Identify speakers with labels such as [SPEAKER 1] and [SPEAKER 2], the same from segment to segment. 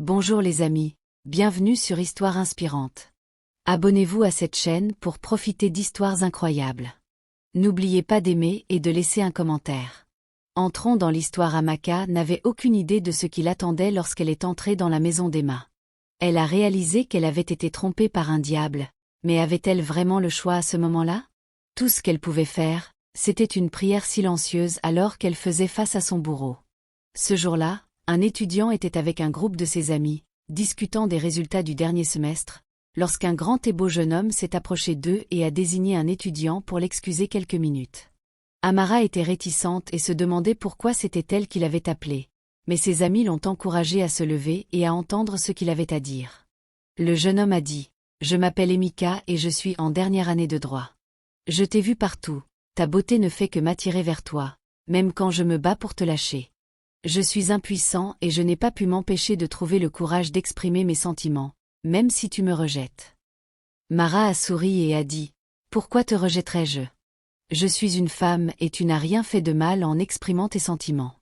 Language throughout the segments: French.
[SPEAKER 1] Bonjour les amis, bienvenue sur Histoire Inspirante. Abonnez-vous à cette chaîne pour profiter d'histoires incroyables. N'oubliez pas d'aimer et de laisser un commentaire. Entrons dans l'histoire. Amaka n'avait aucune idée de ce qui l'attendait lorsqu'elle est entrée dans la maison d'Emma. Elle a réalisé qu'elle avait été trompée par un diable, mais avait-elle vraiment le choix à ce moment-là? Tout ce qu'elle pouvait faire, c'était une prière silencieuse alors qu'elle faisait face à son bourreau. Ce jour-là, un étudiant était avec un groupe de ses amis, discutant des résultats du dernier semestre, lorsqu'un grand et beau jeune homme s'est approché d'eux et a désigné un étudiant pour l'excuser quelques minutes. Amara était réticente et se demandait pourquoi c'était elle qui l'avait appelé, mais ses amis l'ont encouragée à se lever et à entendre ce qu'il avait à dire. Le jeune homme a dit « Je m'appelle Emika et je suis en dernière année de droit. Je t'ai vu partout, ta beauté ne fait que m'attirer vers toi, même quand je me bats pour te lâcher. Je suis impuissant et je n'ai pas pu m'empêcher de trouver le courage d'exprimer mes sentiments, même si tu me rejettes. » Mara a souri et a dit « Pourquoi te rejetterais-je? Je suis une femme et tu n'as rien fait de mal en exprimant tes sentiments.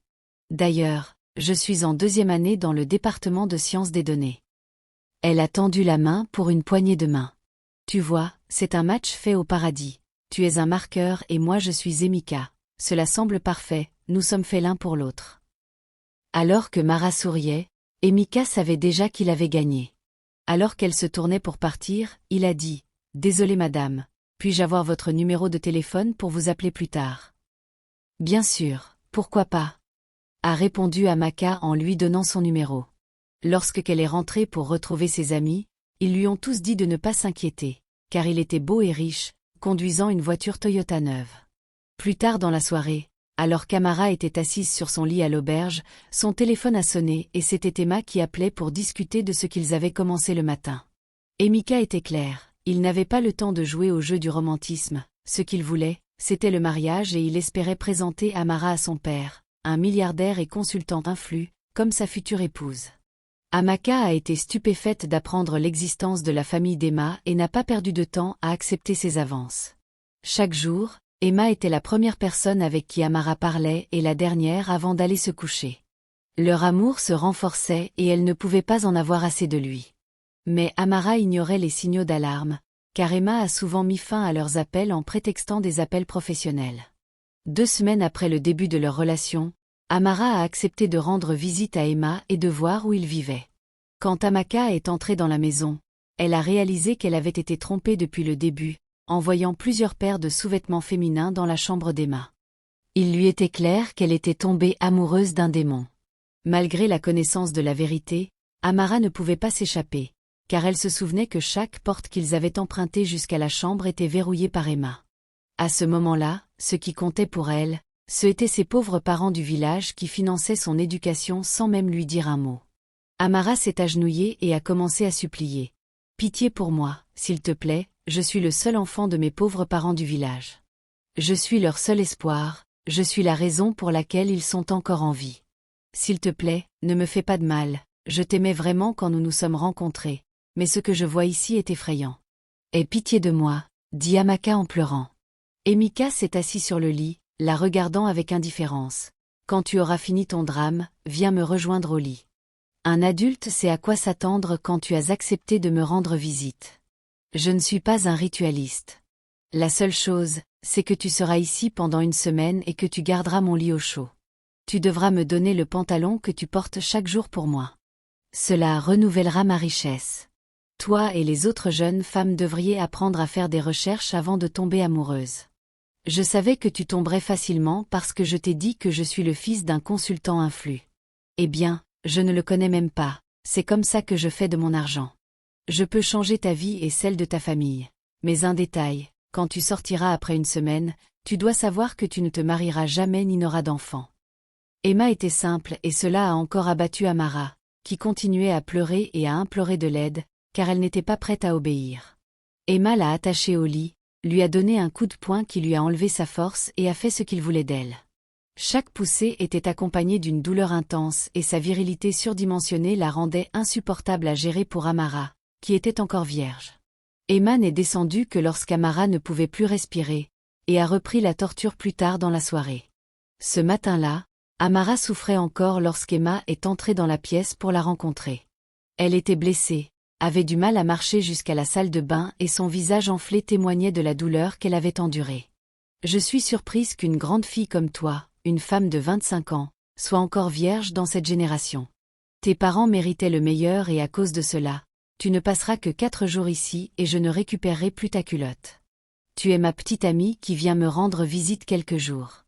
[SPEAKER 1] D'ailleurs, je suis en deuxième année dans le département de sciences des données. » Elle a tendu la main pour une poignée de main. « Tu vois, c'est un match fait au paradis. Tu es un marqueur et moi je suis Emika. Cela semble parfait, nous sommes faits l'un pour l'autre. » Alors que Mara souriait, Emika savait déjà qu'il avait gagné. Alors qu'elle se tournait pour partir, il a dit « Désolé madame, puis-je avoir votre numéro de téléphone pour vous appeler plus tard ?»« Bien sûr, pourquoi pas ?» a répondu Amaka en lui donnant son numéro. Lorsqu'elle est rentrée pour retrouver ses amis, ils lui ont tous dit de ne pas s'inquiéter, car il était beau et riche, conduisant une voiture Toyota neuve. Plus tard dans la soirée, alors qu'Amara était assise sur son lit à l'auberge, son téléphone a sonné et c'était Emma qui appelait pour discuter de ce qu'ils avaient commencé le matin. Emika était clair, il n'avait pas le temps de jouer au jeu du romantisme, ce qu'il voulait, c'était le mariage et il espérait présenter Amara à son père, un milliardaire et consultant influent, comme sa future épouse. Amaka a été stupéfaite d'apprendre l'existence de la famille d'Emma et n'a pas perdu de temps à accepter ses avances. Chaque jour, Emma était la première personne avec qui Amara parlait et la dernière avant d'aller se coucher. Leur amour se renforçait et elle ne pouvait pas en avoir assez de lui. Mais Amara ignorait les signaux d'alarme, car Emma a souvent mis fin à leurs appels en prétextant des appels professionnels. 2 semaines après le début de leur relation, Amara a accepté de rendre visite à Emma et de voir où il vivait. Quand Amaka est entrée dans la maison, elle a réalisé qu'elle avait été trompée depuis le début, en voyant plusieurs paires de sous-vêtements féminins dans la chambre d'Emma. Il lui était clair qu'elle était tombée amoureuse d'un démon. Malgré la connaissance de la vérité, Amara ne pouvait pas s'échapper, car elle se souvenait que chaque porte qu'ils avaient empruntée jusqu'à la chambre était verrouillée par Emma. À ce moment-là, ce qui comptait pour elle, ce étaient ses pauvres parents du village qui finançaient son éducation sans même lui dire un mot. Amara s'est agenouillée et a commencé à supplier. « Pitié pour moi, s'il te plaît, je suis le seul enfant de mes pauvres parents du village. Je suis leur seul espoir, je suis la raison pour laquelle ils sont encore en vie. S'il te plaît, ne me fais pas de mal, je t'aimais vraiment quand nous nous sommes rencontrés, mais ce que je vois ici est effrayant. Aie pitié de moi, » dit Amaka en pleurant. Emika s'est assis sur le lit, la regardant avec indifférence. « Quand tu auras fini ton drame, viens me rejoindre au lit. Un adulte sait à quoi s'attendre quand tu as accepté de me rendre visite. Je ne suis pas un ritualiste. La seule chose, c'est que tu seras ici pendant 1 semaine et que tu garderas mon lit au chaud. Tu devras me donner le pantalon que tu portes chaque jour pour moi. Cela renouvellera ma richesse. Toi et les autres jeunes femmes devriez apprendre à faire des recherches avant de tomber amoureuse. Je savais que tu tomberais facilement parce que je t'ai dit que je suis le fils d'un consultant influent. Eh bien, je ne le connais même pas, c'est comme ça que je fais de mon argent. Je peux changer ta vie et celle de ta famille. Mais un détail, quand tu sortiras après 1 semaine, tu dois savoir que tu ne te marieras jamais ni n'auras d'enfant. » Emma était simple et cela a encore abattu Amara, qui continuait à pleurer et à implorer de l'aide, car elle n'était pas prête à obéir. Emma l'a attachée au lit, lui a donné un coup de poing qui lui a enlevé sa force et a fait ce qu'il voulait d'elle. Chaque poussée était accompagnée d'une douleur intense et sa virilité surdimensionnée la rendait insupportable à gérer pour Amara, qui était encore vierge. Emma n'est descendue que lorsqu'Amara ne pouvait plus respirer, et a repris la torture plus tard dans la soirée. Ce matin-là, Amara souffrait encore lorsqu'Emma est entrée dans la pièce pour la rencontrer. Elle était blessée, avait du mal à marcher jusqu'à la salle de bain et son visage enflé témoignait de la douleur qu'elle avait endurée. Je suis surprise qu'une grande fille comme toi, une femme de 25 ans, soit encore vierge dans cette génération. Tes parents méritaient le meilleur et à cause de cela, tu ne passeras que 4 jours ici et je ne récupérerai plus ta culotte. Tu es ma petite amie qui vient me rendre visite quelques jours.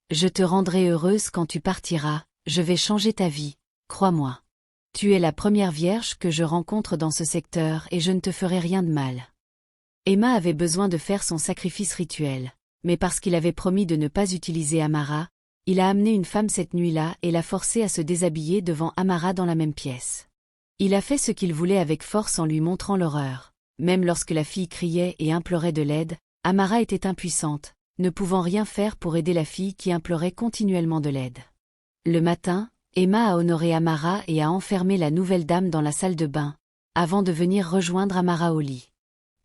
[SPEAKER 1] Je te rendrai heureuse quand tu partiras, je vais changer ta vie, crois-moi. Tu es la première vierge que je rencontre dans ce secteur et je ne te ferai rien de mal. Emma avait besoin de faire son sacrifice rituel, mais parce qu'il avait promis de ne pas utiliser Amara, il a amené une femme cette nuit-là et l'a forcée à se déshabiller devant Amara dans la même pièce. Il a fait ce qu'il voulait avec force en lui montrant l'horreur. Même lorsque la fille criait et implorait de l'aide, Amara était impuissante, ne pouvant rien faire pour aider la fille qui implorait continuellement de l'aide. Le matin, Emma a honoré Amara et a enfermé la nouvelle dame dans la salle de bain, avant de venir rejoindre Amara au lit.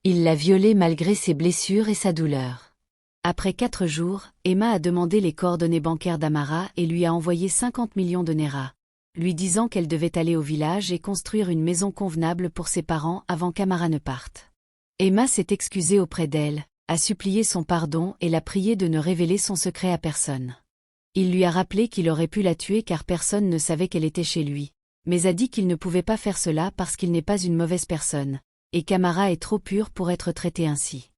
[SPEAKER 1] Il l'a violée malgré ses blessures et sa douleur. Après 4 jours, Emma a demandé les coordonnées bancaires d'Amara et lui a envoyé 50 millions de Naira, lui disant qu'elle devait aller au village et construire une maison convenable pour ses parents avant qu'Amara ne parte. Emma s'est excusée auprès d'elle, a supplié son pardon et l'a prié de ne révéler son secret à personne. Il lui a rappelé qu'il aurait pu la tuer car personne ne savait qu'elle était chez lui, mais a dit qu'il ne pouvait pas faire cela parce qu'il n'est pas une mauvaise personne, et qu'Amara est trop pure pour être traitée ainsi.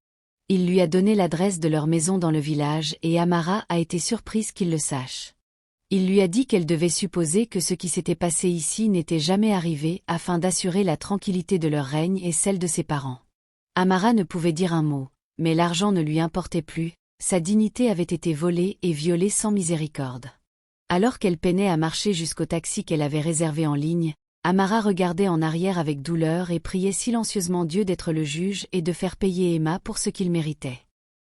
[SPEAKER 1] Il lui a donné l'adresse de leur maison dans le village et Amara a été surprise qu'il le sache. Il lui a dit qu'elle devait supposer que ce qui s'était passé ici n'était jamais arrivé afin d'assurer la tranquillité de leur règne et celle de ses parents. Amara ne pouvait dire un mot, mais l'argent ne lui importait plus. Sa dignité avait été volée et violée sans miséricorde. Alors qu'elle peinait à marcher jusqu'au taxi qu'elle avait réservé en ligne, Amara regardait en arrière avec douleur et priait silencieusement Dieu d'être le juge et de faire payer Emma pour ce qu'il méritait.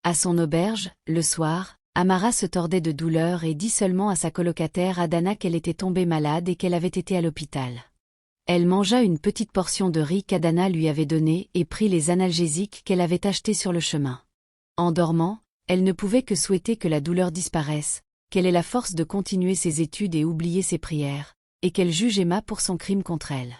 [SPEAKER 1] À son auberge, le soir, Amara se tordait de douleur et dit seulement à sa colocataire Adana qu'elle était tombée malade et qu'elle avait été à l'hôpital. Elle mangea une petite portion de riz qu'Adana lui avait donnée et prit les analgésiques qu'elle avait achetés sur le chemin. En dormant, elle ne pouvait que souhaiter que la douleur disparaisse, qu'elle ait la force de continuer ses études et oublier ses prières, et qu'elle juge Emma pour son crime contre elle.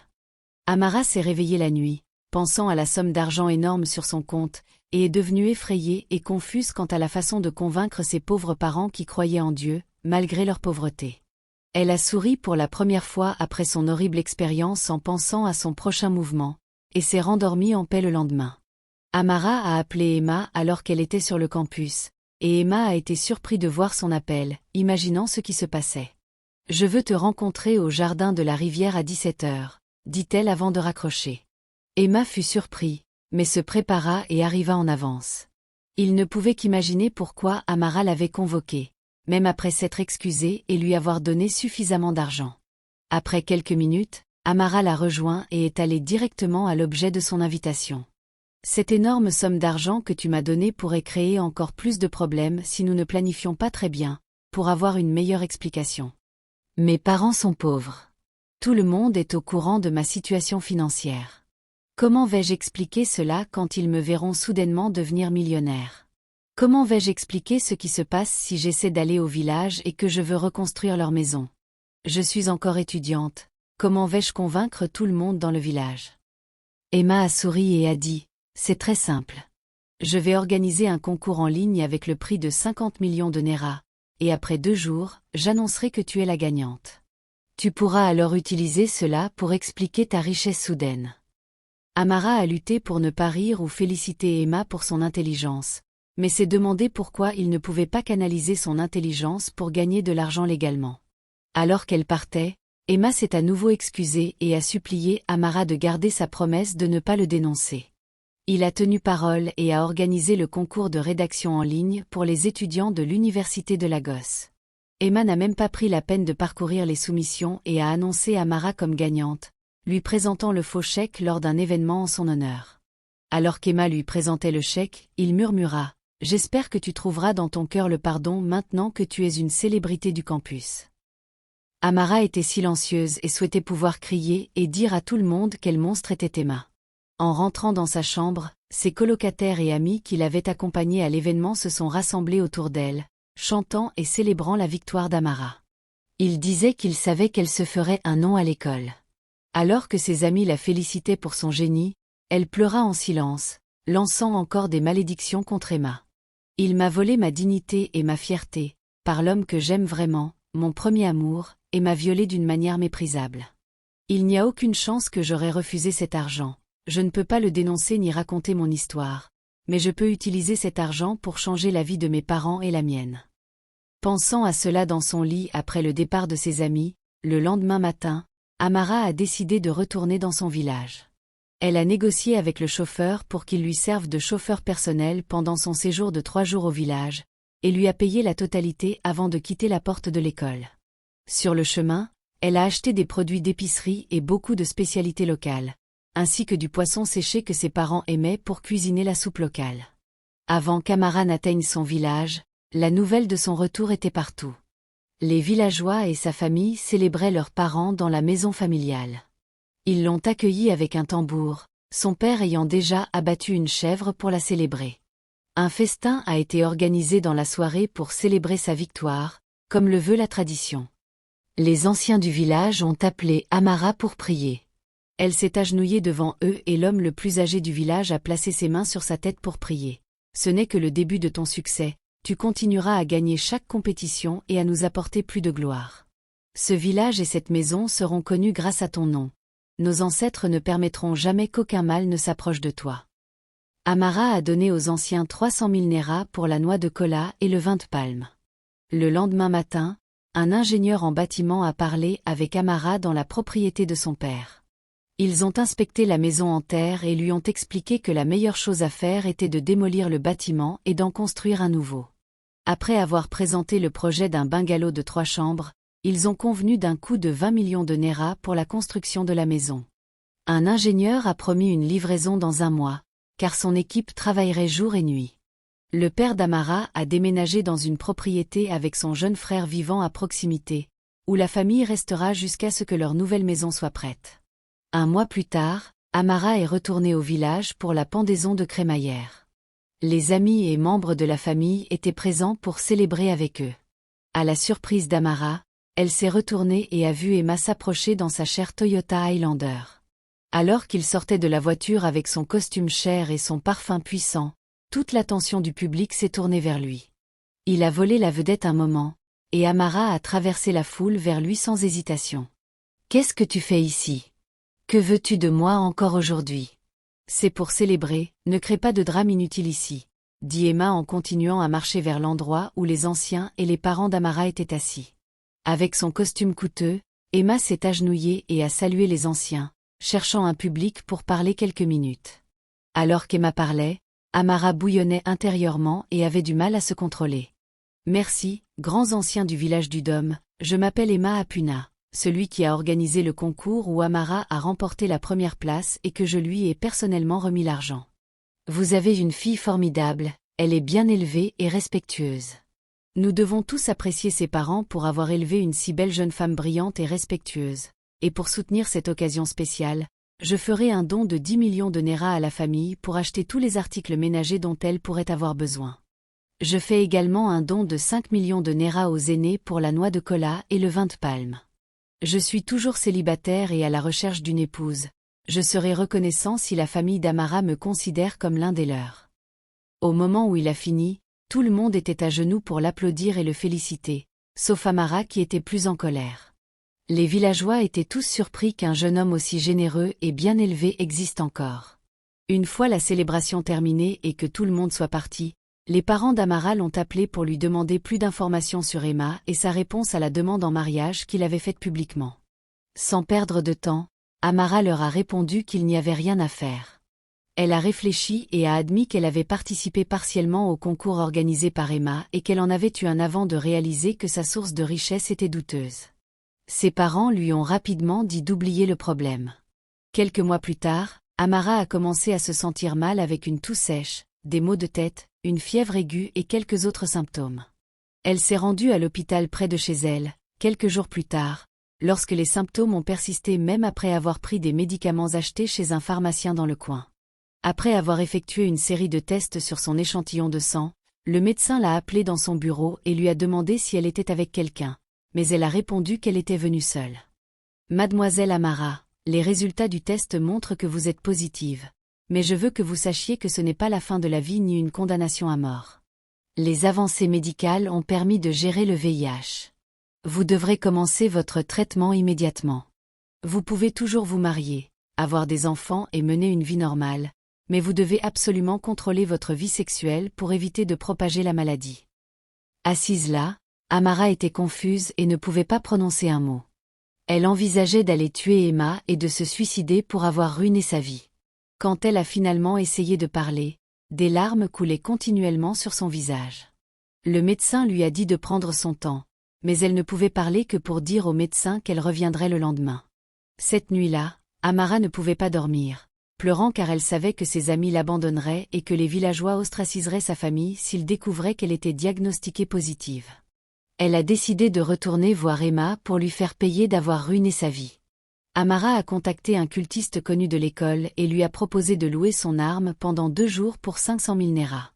[SPEAKER 1] Amara s'est réveillée la nuit, pensant à la somme d'argent énorme sur son compte, et est devenue effrayée et confuse quant à la façon de convaincre ses pauvres parents qui croyaient en Dieu, malgré leur pauvreté. Elle a souri pour la première fois après son horrible expérience en pensant à son prochain mouvement, et s'est rendormie en paix le lendemain. Amara a appelé Emma alors qu'elle était sur le campus, et Emma a été surpris de voir son appel, imaginant ce qui se passait. « Je veux te rencontrer au jardin de la rivière à 17h, dit-elle avant de raccrocher. Emma fut surpris, mais se prépara et arriva en avance. Il ne pouvait qu'imaginer pourquoi Amara l'avait convoqué, même après s'être excusée et lui avoir donné suffisamment d'argent. Après quelques minutes, Amara l'a rejoint et est allée directement à l'objet de son invitation. Cette énorme somme d'argent que tu m'as donnée pourrait créer encore plus de problèmes si nous ne planifions pas très bien, pour avoir une meilleure explication. Mes parents sont pauvres. Tout le monde est au courant de ma situation financière. Comment vais-je expliquer cela quand ils me verront soudainement devenir millionnaire? Comment vais-je expliquer ce qui se passe si j'essaie d'aller au village et que je veux reconstruire leur maison? Je suis encore étudiante, comment vais-je convaincre tout le monde dans le village? Emma a souri et a dit: c'est très simple. Je vais organiser un concours en ligne avec le prix de 50 millions de Naira, et après 2 jours, j'annoncerai que tu es la gagnante. Tu pourras alors utiliser cela pour expliquer ta richesse soudaine. Amara a lutté pour ne pas rire ou féliciter Emma pour son intelligence, mais s'est demandé pourquoi il ne pouvait pas canaliser son intelligence pour gagner de l'argent légalement. Alors qu'elle partait, Emma s'est à nouveau excusée et a supplié Amara de garder sa promesse de ne pas le dénoncer. Il a tenu parole et a organisé le concours de rédaction en ligne pour les étudiants de l'université de Lagos. Emma n'a même pas pris la peine de parcourir les soumissions et a annoncé Amara comme gagnante, lui présentant le faux chèque lors d'un événement en son honneur. Alors qu'Emma lui présentait le chèque, il murmura: « J'espère que tu trouveras dans ton cœur le pardon maintenant que tu es une célébrité du campus. » Amara était silencieuse et souhaitait pouvoir crier et dire à tout le monde quel monstre était Emma. En rentrant dans sa chambre, ses colocataires et amis qui l'avaient accompagnée à l'événement se sont rassemblés autour d'elle, chantant et célébrant la victoire d'Amara. Ils disaient qu'ils savaient qu'elle se ferait un nom à l'école. Alors que ses amis la félicitaient pour son génie, elle pleura en silence, lançant encore des malédictions contre Emma. Il m'a volé ma dignité et ma fierté, par l'homme que j'aime vraiment, mon premier amour, et m'a violée d'une manière méprisable. Il n'y a aucune chance que j'aurais refusé cet argent, je ne peux pas le dénoncer ni raconter mon histoire, mais je peux utiliser cet argent pour changer la vie de mes parents et la mienne. Pensant à cela dans son lit après le départ de ses amis, le lendemain matin, Amara a décidé de retourner dans son village. Elle a négocié avec le chauffeur pour qu'il lui serve de chauffeur personnel pendant son séjour de 3 jours au village, et lui a payé la totalité avant de quitter la porte de l'école. Sur le chemin, elle a acheté des produits d'épicerie et beaucoup de spécialités locales, ainsi que du poisson séché que ses parents aimaient pour cuisiner la soupe locale. Avant qu'Amara n'atteigne son village, la nouvelle de son retour était partout. Les villageois et sa famille célébraient leurs parents dans la maison familiale. Ils l'ont accueillie avec un tambour, son père ayant déjà abattu une chèvre pour la célébrer. Un festin a été organisé dans la soirée pour célébrer sa victoire, comme le veut la tradition. Les anciens du village ont appelé Amara pour prier. Elle s'est agenouillée devant eux et l'homme le plus âgé du village a placé ses mains sur sa tête pour prier. Ce n'est que le début de ton succès, tu continueras à gagner chaque compétition et à nous apporter plus de gloire. Ce village et cette maison seront connus grâce à ton nom. Nos ancêtres ne permettront jamais qu'aucun mal ne s'approche de toi. Amara a donné aux anciens 300 000 néras pour la noix de cola et le vin de palme. Le lendemain matin, un ingénieur en bâtiment a parlé avec Amara dans la propriété de son père. Ils ont inspecté la maison en terre et lui ont expliqué que la meilleure chose à faire était de démolir le bâtiment et d'en construire un nouveau. Après avoir présenté le projet d'un bungalow de 3 chambres, ils ont convenu d'un coût de 20 millions de néras pour la construction de la maison. Un ingénieur a promis une livraison dans 1 mois, car son équipe travaillerait jour et nuit. Le père d'Amara a déménagé dans une propriété avec son jeune frère vivant à proximité, où la famille restera jusqu'à ce que leur nouvelle maison soit prête. 1 mois plus tard, Amara est retournée au village pour la pendaison de crémaillère. Les amis et membres de la famille étaient présents pour célébrer avec eux. À la surprise d'Amara, elle s'est retournée et a vu Emma s'approcher dans sa chère Toyota Highlander. Alors qu'il sortait de la voiture avec son costume cher et son parfum puissant, toute l'attention du public s'est tournée vers lui. Il a volé la vedette un moment, et Amara a traversé la foule vers lui sans hésitation. « Qu'est-ce que tu fais ici? Que veux-tu de moi encore aujourd'hui? » « C'est pour célébrer, ne crée pas de drame inutile ici, » dit Emma en continuant à marcher vers l'endroit où les anciens et les parents d'Amara étaient assis. Avec son costume coûteux, Emma s'est agenouillée et a salué les anciens, cherchant un public pour parler quelques minutes. Alors qu'Emma parlait, Amara bouillonnait intérieurement et avait du mal à se contrôler. « Merci, grands anciens du village du Dôme, je m'appelle Emma Apuna. Celui qui a organisé le concours où Amara a remporté la première place et que je lui ai personnellement remis l'argent. Vous avez une fille formidable, elle est bien élevée et respectueuse. Nous devons tous apprécier ses parents pour avoir élevé une si belle jeune femme brillante et respectueuse, et pour soutenir cette occasion spéciale, je ferai un don de 10 millions de néras à la famille pour acheter tous les articles ménagers dont elle pourrait avoir besoin. Je fais également un don de 5 millions de néras aux aînés pour la noix de cola et le vin de palme. Je suis toujours célibataire et à la recherche d'une épouse. Je serai reconnaissant si la famille d'Amara me considère comme l'un des leurs. » Au moment où il a fini, tout le monde était à genoux pour l'applaudir et le féliciter, sauf Amara qui était plus en colère. Les villageois étaient tous surpris qu'un jeune homme aussi généreux et bien élevé existe encore. Une fois la célébration terminée et que tout le monde soit parti, les parents d'Amara l'ont appelé pour lui demander plus d'informations sur Emma et sa réponse à la demande en mariage qu'il avait faite publiquement. Sans perdre de temps, Amara leur a répondu qu'il n'y avait rien à faire. Elle a réfléchi et a admis qu'elle avait participé partiellement au concours organisé par Emma et qu'elle en avait eu un avant de réaliser que sa source de richesse était douteuse. Ses parents lui ont rapidement dit d'oublier le problème. Quelques mois plus tard, Amara a commencé à se sentir mal avec une toux sèche, des maux de tête, une fièvre aiguë et quelques autres symptômes. Elle s'est rendue à l'hôpital près de chez elle, quelques jours plus tard, lorsque les symptômes ont persisté même après avoir pris des médicaments achetés chez un pharmacien dans le coin. Après avoir effectué une série de tests sur son échantillon de sang, le médecin l'a appelée dans son bureau et lui a demandé si elle était avec quelqu'un, mais elle a répondu qu'elle était venue seule. « Mademoiselle Amara, les résultats du test montrent que vous êtes positive. Mais je veux que vous sachiez que ce n'est pas la fin de la vie ni une condamnation à mort. Les avancées médicales ont permis de gérer le VIH. Vous devrez commencer votre traitement immédiatement. Vous pouvez toujours vous marier, avoir des enfants et mener une vie normale, mais vous devez absolument contrôler votre vie sexuelle pour éviter de propager la maladie. Assise là, Amara était confuse et ne pouvait pas prononcer un mot. Elle envisageait d'aller tuer Emma et de se suicider pour avoir ruiné sa vie. Quand elle a finalement essayé de parler, des larmes coulaient continuellement sur son visage. Le médecin lui a dit de prendre son temps, mais elle ne pouvait parler que pour dire au médecin qu'elle reviendrait le lendemain. Cette nuit-là, Amara ne pouvait pas dormir, pleurant car elle savait que ses amis l'abandonneraient et que les villageois ostraciseraient sa famille s'ils découvraient qu'elle était diagnostiquée positive. Elle a décidé de retourner voir Emma pour lui faire payer d'avoir ruiné sa vie. Amara a contacté un cultiste connu de l'école et lui a proposé de louer son arme pendant 2 jours pour 500 000 Nera.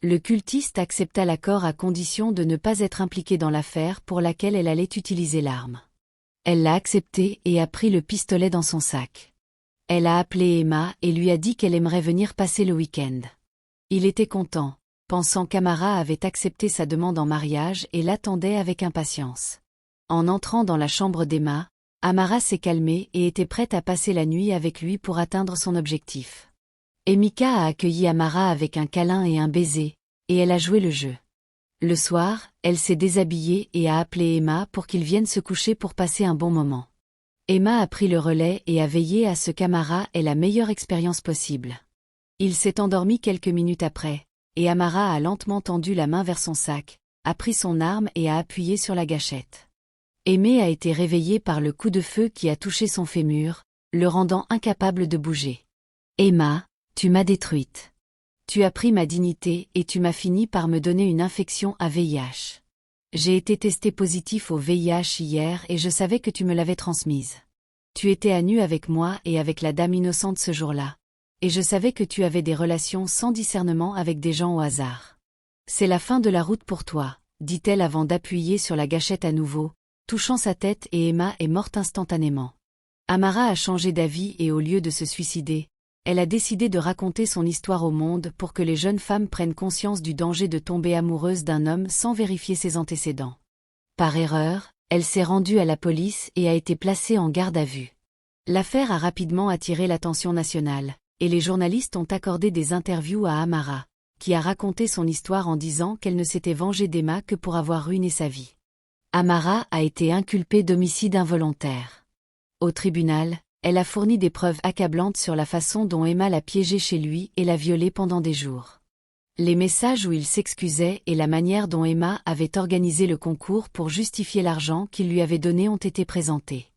[SPEAKER 1] Le cultiste accepta l'accord à condition de ne pas être impliqué dans l'affaire pour laquelle elle allait utiliser l'arme. Elle l'a accepté et a pris le pistolet dans son sac. Elle a appelé Emma et lui a dit qu'elle aimerait venir passer le week-end. Il était content, pensant qu'Amara avait accepté sa demande en mariage et l'attendait avec impatience. En entrant dans la chambre d'Emma, Amara s'est calmée et était prête à passer la nuit avec lui pour atteindre son objectif. Emika a accueilli Amara avec un câlin et un baiser, et elle a joué le jeu. Le soir, elle s'est déshabillée et a appelé Emma pour qu'ils viennent se coucher pour passer un bon moment. Emma a pris le relais et a veillé à ce qu'Amara ait la meilleure expérience possible. Il s'est endormi quelques minutes après, et Amara a lentement tendu la main vers son sac, a pris son arme et a appuyé sur la gâchette. Aimé a été réveillé par le coup de feu qui a touché son fémur, le rendant incapable de bouger. « Emma, tu m'as détruite. Tu as pris ma dignité et tu m'as fini par me donner une infection à VIH. J'ai été testé positif au VIH hier et je savais que tu me l'avais transmise. Tu étais à nu avec moi et avec la dame innocente ce jour-là. Et je savais que tu avais des relations sans discernement avec des gens au hasard. C'est la fin de la route pour toi, dit-elle avant d'appuyer sur la gâchette à nouveau, touchant sa tête et Emma est morte instantanément. Amara a changé d'avis et au lieu de se suicider, elle a décidé de raconter son histoire au monde pour que les jeunes femmes prennent conscience du danger de tomber amoureuse d'un homme sans vérifier ses antécédents. Par erreur, elle s'est rendue à la police et a été placée en garde à vue. L'affaire a rapidement attiré l'attention nationale, et les journalistes ont accordé des interviews à Amara, qui a raconté son histoire en disant qu'elle ne s'était vengée d'Emma que pour avoir ruiné sa vie. Amara a été inculpée d'homicide involontaire. Au tribunal, elle a fourni des preuves accablantes sur la façon dont Emma l'a piégée chez lui et l'a violée pendant des jours. Les messages où il s'excusait et la manière dont Emma avait organisé le concours pour justifier l'argent qu'il lui avait donné ont été présentés.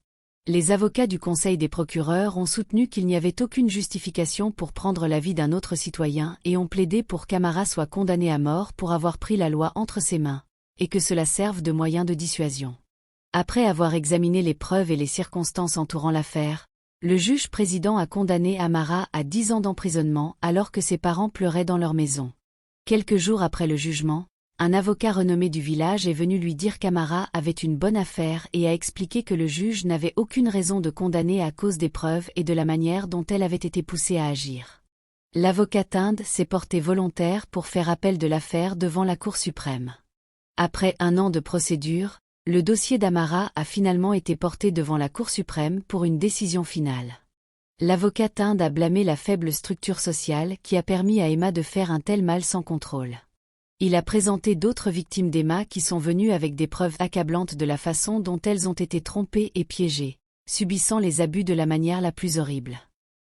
[SPEAKER 1] Les avocats du Conseil des procureurs ont soutenu qu'il n'y avait aucune justification pour prendre la vie d'un autre citoyen et ont plaidé pour qu'Amara soit condamnée à mort pour avoir pris la loi entre ses mains, et que cela serve de moyen de dissuasion. Après avoir examiné les preuves et les circonstances entourant l'affaire, le juge président a condamné Amara à 10 ans d'emprisonnement alors que ses parents pleuraient dans leur maison. Quelques jours après le jugement, un avocat renommé du village est venu lui dire qu'Amara avait une bonne affaire et a expliqué que le juge n'avait aucune raison de condamner à cause des preuves et de la manière dont elle avait été poussée à agir. L'avocat Inde s'est porté volontaire pour faire appel de l'affaire devant la Cour suprême. Après 1 an de procédure, le dossier d'Amara a finalement été porté devant la Cour suprême pour une décision finale. L'avocat Inde a blâmé la faible structure sociale qui a permis à Emma de faire un tel mal sans contrôle. Il a présenté d'autres victimes d'Emma qui sont venues avec des preuves accablantes de la façon dont elles ont été trompées et piégées, subissant les abus de la manière la plus horrible.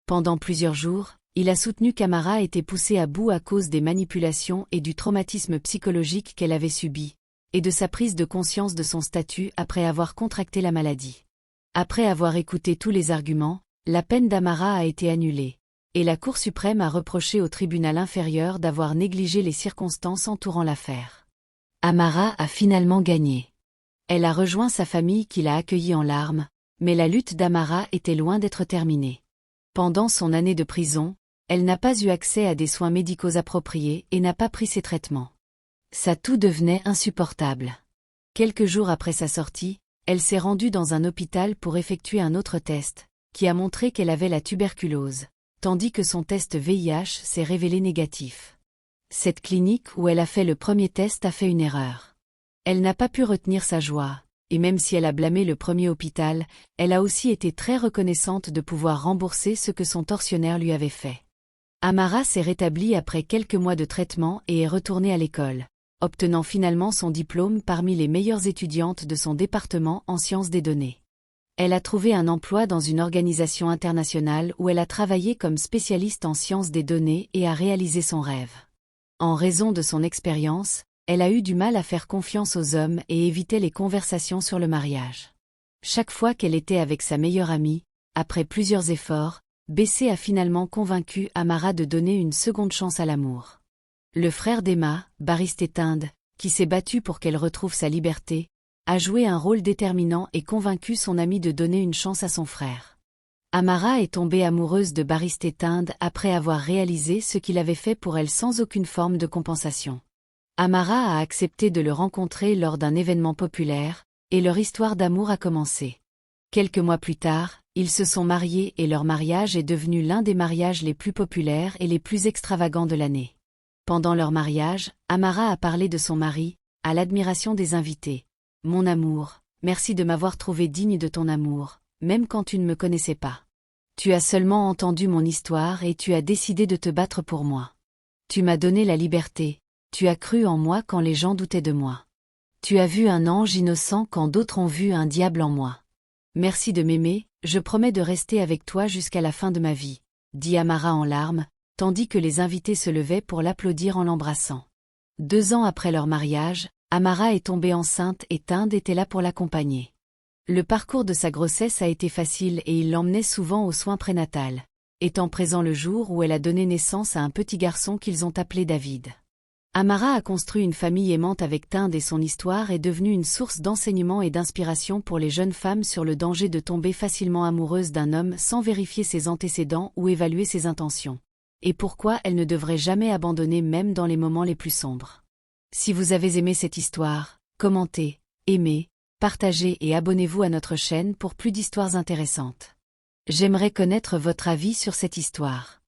[SPEAKER 1] Pendant plusieurs jours, il a soutenu qu'Amara était poussée à bout à cause des manipulations et du traumatisme psychologique qu'elle avait subi, et de sa prise de conscience de son statut après avoir contracté la maladie. Après avoir écouté tous les arguments, la peine d'Amara a été annulée, et la Cour suprême a reproché au tribunal inférieur d'avoir négligé les circonstances entourant l'affaire. Amara a finalement gagné. Elle a rejoint sa famille qui l'a accueillie en larmes, mais la lutte d'Amara était loin d'être terminée. Pendant son année de prison, elle n'a pas eu accès à des soins médicaux appropriés et n'a pas pris ses traitements. Sa toux devenait insupportable. Quelques jours après sa sortie, elle s'est rendue dans un hôpital pour effectuer un autre test, qui a montré qu'elle avait la tuberculose, tandis que son test VIH s'est révélé négatif. Cette clinique où elle a fait le premier test a fait une erreur. Elle n'a pas pu retenir sa joie, et même si elle a blâmé le premier hôpital, elle a aussi été très reconnaissante de pouvoir rembourser ce que son tortionnaire lui avait fait. Amara s'est rétablie après quelques mois de traitement et est retournée à l'école, obtenant finalement son diplôme parmi les meilleures étudiantes de son département en sciences des données. Elle a trouvé un emploi dans une organisation internationale où elle a travaillé comme spécialiste en sciences des données et a réalisé son rêve. En raison de son expérience, elle a eu du mal à faire confiance aux hommes et évitait les conversations sur le mariage. Chaque fois qu'elle était avec sa meilleure amie, après plusieurs efforts, Bessé a finalement convaincu Amara de donner une seconde chance à l'amour. Le frère d'Emma, Baristé Tinde, qui s'est battu pour qu'elle retrouve sa liberté, a joué un rôle déterminant et convaincu son ami de donner une chance à son frère. Amara est tombée amoureuse de Baristé Tinde après avoir réalisé ce qu'il avait fait pour elle sans aucune forme de compensation. Amara a accepté de le rencontrer lors d'un événement populaire, et leur histoire d'amour a commencé. Quelques mois plus tard, ils se sont mariés et leur mariage est devenu l'un des mariages les plus populaires et les plus extravagants de l'année. Pendant leur mariage, Amara a parlé de son mari, à l'admiration des invités. « Mon amour, merci de m'avoir trouvé digne de ton amour, même quand tu ne me connaissais pas. Tu as seulement entendu mon histoire et tu as décidé de te battre pour moi. Tu m'as donné la liberté, tu as cru en moi quand les gens doutaient de moi. Tu as vu un ange innocent quand d'autres ont vu un diable en moi. Merci de m'aimer, je promets de rester avec toi jusqu'à la fin de ma vie, » dit Amara en larmes, tandis que les invités se levaient pour l'applaudir en l'embrassant. 2 ans après leur mariage, Amara est tombée enceinte et Tinde était là pour l'accompagner. Le parcours de sa grossesse a été facile et il l'emmenait souvent aux soins prénatals, étant présent le jour où elle a donné naissance à un petit garçon qu'ils ont appelé David. Amara a construit une famille aimante avec Tinde et son histoire est devenue une source d'enseignement et d'inspiration pour les jeunes femmes sur le danger de tomber facilement amoureuse d'un homme sans vérifier ses antécédents ou évaluer ses intentions. Et pourquoi elles ne devraient jamais abandonner même dans les moments les plus sombres. Si vous avez aimé cette histoire, commentez, aimez, partagez et abonnez-vous à notre chaîne pour plus d'histoires intéressantes. J'aimerais connaître votre avis sur cette histoire.